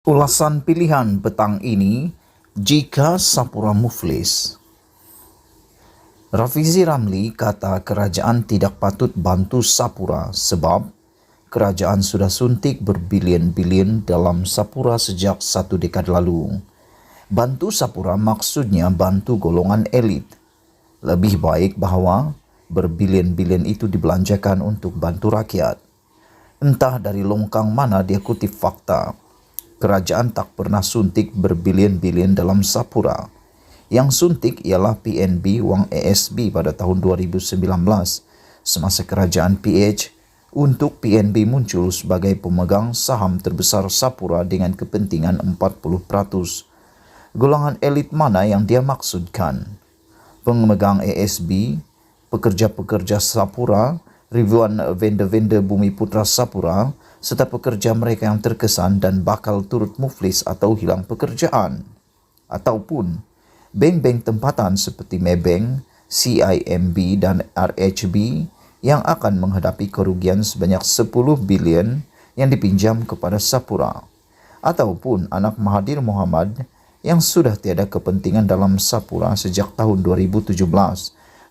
Ulasan pilihan petang ini, jika Sapura muflis. Rafizi Ramli kata kerajaan tidak patut bantu Sapura sebab kerajaan sudah suntik berbilion-bilion dalam Sapura sejak 1 dekad lalu. Bantu Sapura maksudnya bantu golongan elit. Lebih baik bahawa berbilion-bilion itu dibelanjakan untuk bantu rakyat. Entah dari longkang mana dia kutip fakta. Kerajaan tak pernah suntik berbilion-bilion dalam Sapura. Yang suntik ialah PNB wang ASB pada tahun 2019 semasa kerajaan PH untuk PNB muncul sebagai pemegang saham terbesar Sapura dengan kepentingan 40%. Golongan elit mana yang dia maksudkan? Pemegang ASB, pekerja-pekerja Sapura, ribuan vendor-vendor Bumi Putra Sapura, serta pekerja mereka yang terkesan dan bakal turut muflis atau hilang pekerjaan. Ataupun bank-bank tempatan seperti Maybank, CIMB dan RHB yang akan menghadapi kerugian sebanyak 10 bilion yang dipinjam kepada Sapura. Ataupun anak Mahathir Mohamad yang sudah tiada kepentingan dalam Sapura sejak tahun 2017.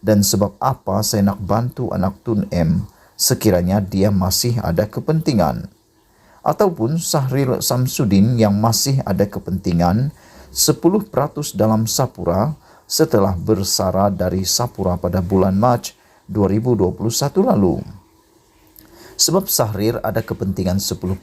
Dan sebab apa saya nak bantu anak Tun M sekiranya dia masih ada kepentingan. Ataupun Sahril Samsudin yang masih ada kepentingan 10% dalam Sapura setelah bersara dari Sapura pada bulan Mac 2021 lalu. Sebab Sahril ada kepentingan 10%,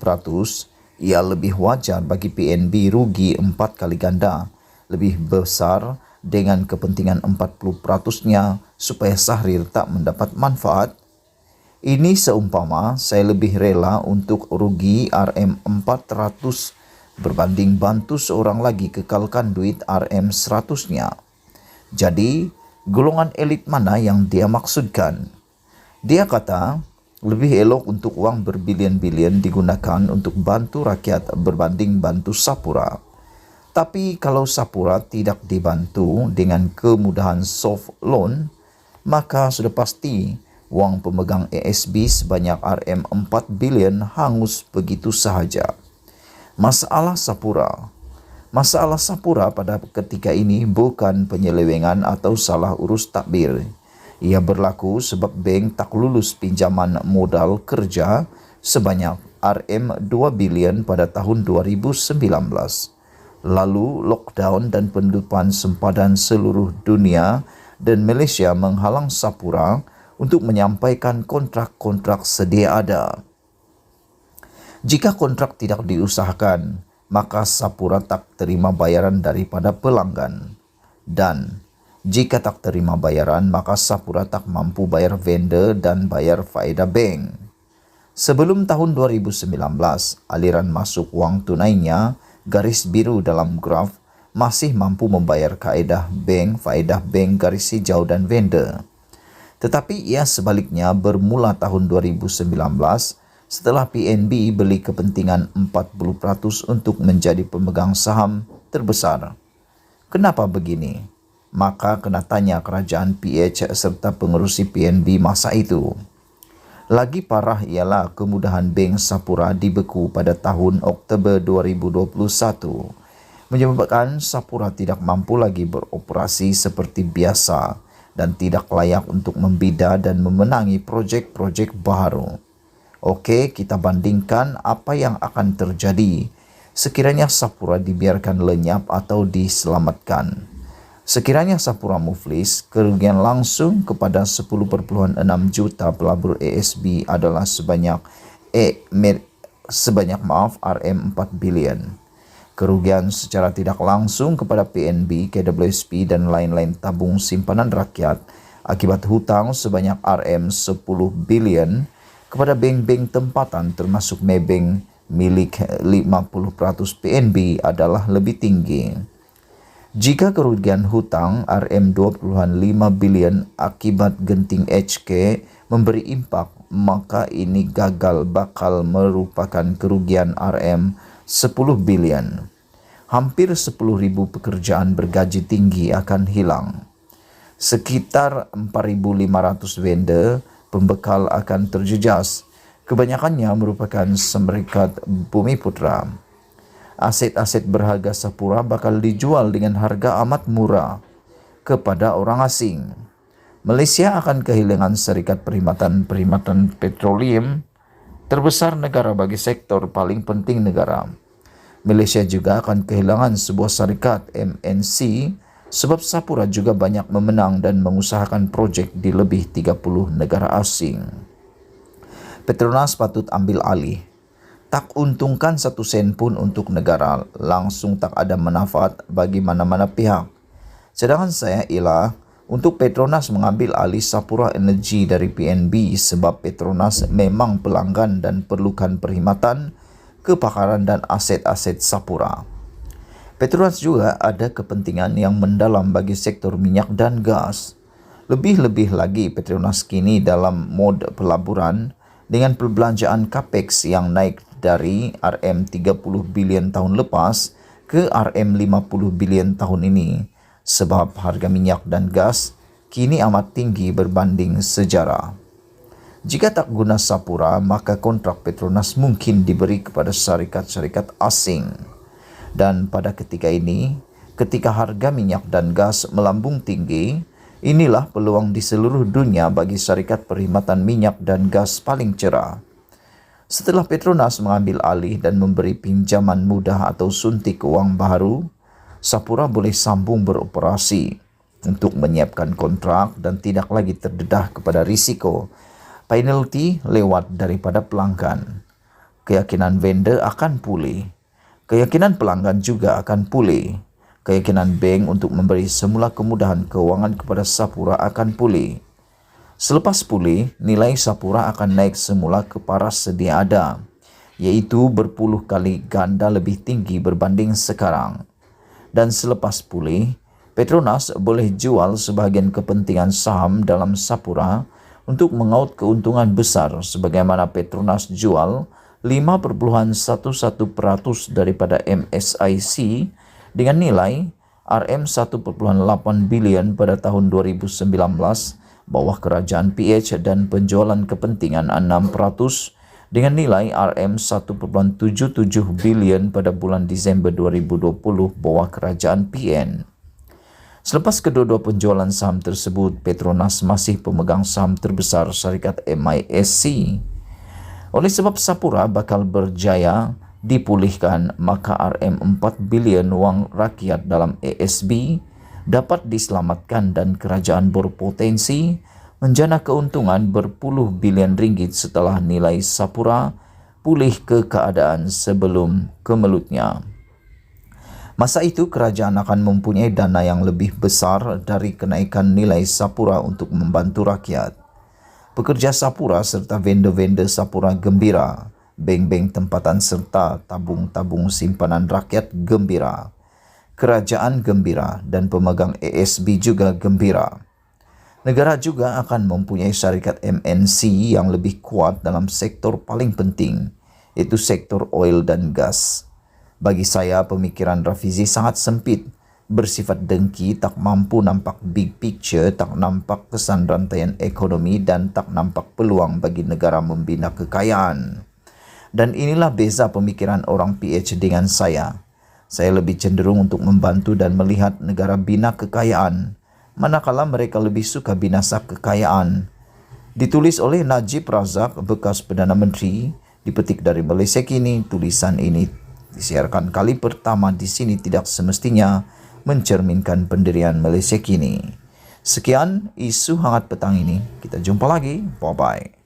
ia lebih wajar bagi PNB rugi 4 kali ganda, lebih besar dengan kepentingan 40%-nya supaya Sahril tak mendapat manfaat. Ini seumpama saya lebih rela untuk rugi RM400 berbanding bantu seorang lagi kekalkan duit RM100-nya. Jadi, golongan elit mana yang dia maksudkan? Dia kata, lebih elok untuk uang berbilion-bilion digunakan untuk bantu rakyat berbanding bantu Sapura. Tapi kalau Sapura tidak dibantu dengan kemudahan soft loan, maka sudah pasti wang pemegang ASB sebanyak RM4 bilion hangus begitu sahaja. Masalah Sapura pada ketika ini bukan penyelewengan atau salah urus takbir. Ia berlaku sebab bank tak lulus pinjaman modal kerja sebanyak RM2 bilion pada tahun 2019. Lalu lockdown dan penutupan sempadan seluruh dunia dan Malaysia menghalang Sapura untuk menyampaikan kontrak-kontrak sedia ada. Jika kontrak tidak diusahakan, maka Sapura tak terima bayaran daripada pelanggan. Dan jika tak terima bayaran, maka Sapura tak mampu bayar vendor dan bayar faedah bank. Sebelum tahun 2019, aliran masuk wang tunainya, garis biru dalam graf, masih mampu membayar faedah bank garis hijau dan vendor. Tetapi ia sebaliknya bermula tahun 2019 setelah PNB beli kepentingan 40% untuk menjadi pemegang saham terbesar. Kenapa begini? Maka kena tanya kerajaan PH serta pengerusi PNB masa itu. Lagi parah ialah kemudahan bank Sapura dibeku pada tahun Oktober 2021 menyebabkan Sapura tidak mampu lagi beroperasi seperti biasa dan tidak layak untuk membida dan memenangi projek-projek baru. Okey, kita bandingkan apa yang akan terjadi sekiranya Sapura dibiarkan lenyap atau diselamatkan. Sekiranya Sapura muflis, kerugian langsung kepada 10.6 juta pelabur ASB adalah sebanyak RM4 bilion. Kerugian secara tidak langsung kepada PNB, KWSP dan lain-lain tabung simpanan rakyat akibat hutang sebanyak RM10 bilion kepada bank-bank tempatan termasuk Maybank milik 50% PNB adalah lebih tinggi. Jika kerugian hutang RM20.5 bilion akibat genting HK memberi impak, maka ini gagal bakal merupakan kerugian RM10 bilion. Hampir 10,000 pekerjaan bergaji tinggi akan hilang. Sekitar 4,500 vendor pembekal akan terjejas. Kebanyakannya merupakan semerikat Bumi Putra. Aset-aset berharga Sapura bakal dijual dengan harga amat murah kepada orang asing. Malaysia akan kehilangan serikat perkhidmatan petroleum terbesar negara bagi sektor paling penting negara. Malaysia juga akan kehilangan sebuah syarikat MNC sebab Sapura juga banyak memenang dan mengusahakan projek di lebih 30 negara asing. Petronas patut ambil alih. Tak untungkan 1 sen pun untuk negara, langsung tak ada manfaat bagi mana-mana pihak. Sedangkan saya ialah untuk Petronas mengambil alih Sapura Energy dari PNB sebab Petronas memang pelanggan dan perlukan perkhidmatan, kepakaran dan aset-aset Sapura. Petronas juga ada kepentingan yang mendalam bagi sektor minyak dan gas. Lebih-lebih lagi Petronas kini dalam mod pelaburan dengan perbelanjaan capex yang naik dari RM30 bilion tahun lepas ke RM50 bilion tahun ini sebab harga minyak dan gas kini amat tinggi berbanding sejarah. Jika tak guna Sapura, maka kontrak Petronas mungkin diberi kepada syarikat-syarikat asing. Dan pada ketika ini, ketika harga minyak dan gas melambung tinggi, inilah peluang di seluruh dunia bagi syarikat perkhidmatan minyak dan gas paling cerah. Setelah Petronas mengambil alih dan memberi pinjaman mudah atau suntik wang baru, Sapura boleh sambung beroperasi untuk menyiapkan kontrak dan tidak lagi terdedah kepada risiko penalti lewat daripada pelanggan. Keyakinan vendor akan pulih. Keyakinan pelanggan juga akan pulih. Keyakinan bank untuk memberi semula kemudahan kewangan kepada Sapura akan pulih. Selepas pulih, nilai Sapura akan naik semula ke paras sedia ada, iaitu berpuluh kali ganda lebih tinggi berbanding sekarang. Dan selepas pulih, Petronas boleh jual sebahagian kepentingan saham dalam Sapura untuk mengaut keuntungan besar sebagaimana Petronas jual 5,11% daripada MSIC dengan nilai RM1,8 bilion pada tahun 2019 bawah kerajaan PH dan penjualan kepentingan 6% dengan nilai RM1,77 bilion pada bulan Disember 2020 bawah kerajaan PN. Selepas kedua-dua penjualan saham tersebut, Petronas masih pemegang saham terbesar syarikat MISC. Oleh sebab Sapura bakal berjaya dipulihkan, maka RM4 bilion wang rakyat dalam ASB dapat diselamatkan dan kerajaan berpotensi menjana keuntungan berpuluh bilion ringgit setelah nilai Sapura pulih ke keadaan sebelum kemelutnya. Masa itu kerajaan akan mempunyai dana yang lebih besar dari kenaikan nilai Sapura untuk membantu rakyat. Pekerja Sapura serta vendor-vendor Sapura gembira, bank-bank tempatan serta tabung-tabung simpanan rakyat gembira. Kerajaan gembira dan pemegang ASB juga gembira. Negara juga akan mempunyai syarikat MNC yang lebih kuat dalam sektor paling penting, iaitu sektor oil dan gas. Bagi saya, pemikiran Rafizi sangat sempit, bersifat dengki, tak mampu nampak big picture, tak nampak kesan rantaian ekonomi dan tak nampak peluang bagi negara membina kekayaan. Dan inilah beza pemikiran orang PH dengan saya. Saya lebih cenderung untuk membantu dan melihat negara bina kekayaan, manakala mereka lebih suka binasa kekayaan. Ditulis oleh Najib Razak, bekas Perdana Menteri, dipetik dari Malaysia Kini. Tulisan ini disiarkan kali pertama di sini tidak semestinya mencerminkan pendirian Malaysia Kini. Sekian isu hangat petang ini. Kita jumpa lagi. Bye-bye.